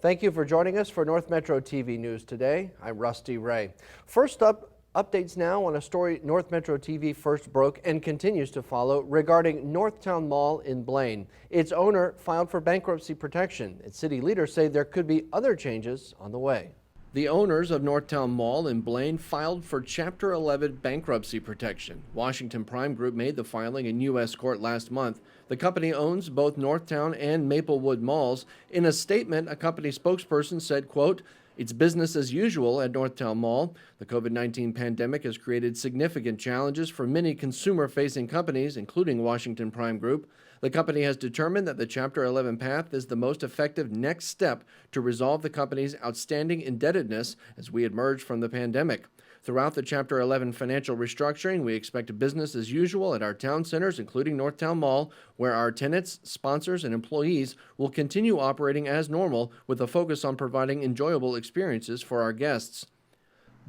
Thank you for joining us for North Metro TV News today. I'm Rusty Ray. First up, updates now on a story North Metro TV first broke and continues to follow regarding Northtown Mall in Blaine. Its owner filed for bankruptcy protection. Its city leaders say there could be other changes on the way. The owners of Northtown Mall in Blaine filed for Chapter 11 bankruptcy protection. Washington Prime Group made the filing in U.S. court last month. The company owns both Northtown and Maplewood malls. In a statement, a company spokesperson said, quote, "It's business as usual at Northtown Mall. The COVID-19 pandemic has created significant challenges for many consumer-facing companies, including Washington Prime Group. The company has determined that the Chapter 11 path is the most effective next step to resolve the company's outstanding indebtedness as we emerge from the pandemic. Throughout the Chapter 11 financial restructuring, we expect business as usual at our town centers, including Northtown Mall, where our tenants, sponsors, and employees will continue operating as normal with a focus on providing enjoyable experiences for our guests."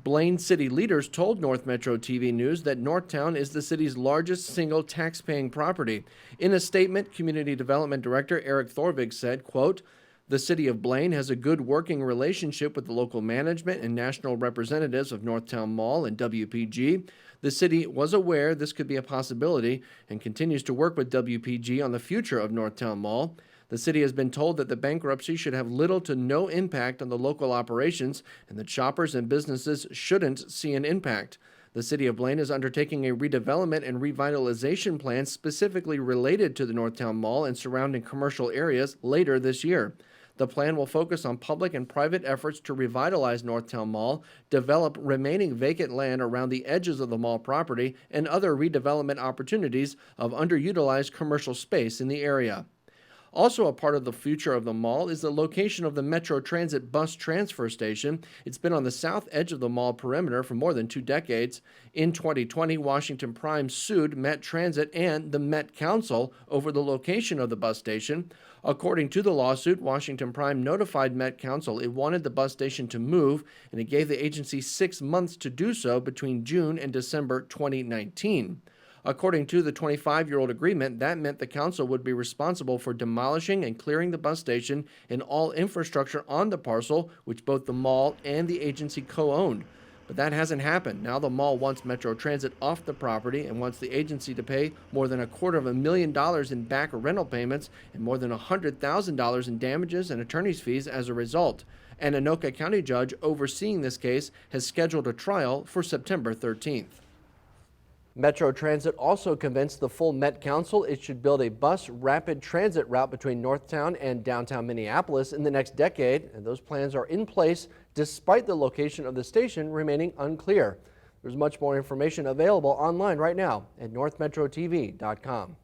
Blaine city leaders told North Metro TV News that Northtown is the city's largest single tax-paying property. In a statement, Community Development Director Eric Thorvig said, quote, "The city of Blaine has a good working relationship with the local management and national representatives of Northtown Mall and WPG. The city was aware this could be a possibility and continues to work with WPG on the future of Northtown Mall. The city has been told that the bankruptcy should have little to no impact on the local operations and that shoppers and businesses shouldn't see an impact. The city of Blaine is undertaking a redevelopment and revitalization plan specifically related to the Northtown Mall and surrounding commercial areas later this year. The plan will focus on public and private efforts to revitalize Northtown Mall, develop remaining vacant land around the edges of the mall property, and other redevelopment opportunities of underutilized commercial space in the area. Also a part of the future of the mall is the location of the Metro Transit bus transfer station. It's been on the south edge of the mall perimeter for more than 2 decades. In 2020, Washington Prime sued Met Transit and the Met Council over the location of the bus station. According to the lawsuit, Washington Prime notified Met Council it wanted the bus station to move, and it gave the agency 6 months to do so between June and December 2019. According to the 25-year-old agreement, that meant the council would be responsible for demolishing and clearing the bus station and all infrastructure on the parcel, which both the mall and the agency co-owned. But that hasn't happened. Now the mall wants Metro Transit off the property and wants the agency to pay more than $250,000 in back rental payments and more than $100,000 in damages and attorney's fees as a result. An Anoka County judge overseeing this case has scheduled a trial for September 13th. Metro Transit also convinced the full Met Council it should build a bus rapid transit route between Northtown and downtown Minneapolis in the next decade, and those plans are in place despite the location of the station remaining unclear. There's much more information available online right now at northmetrotv.com.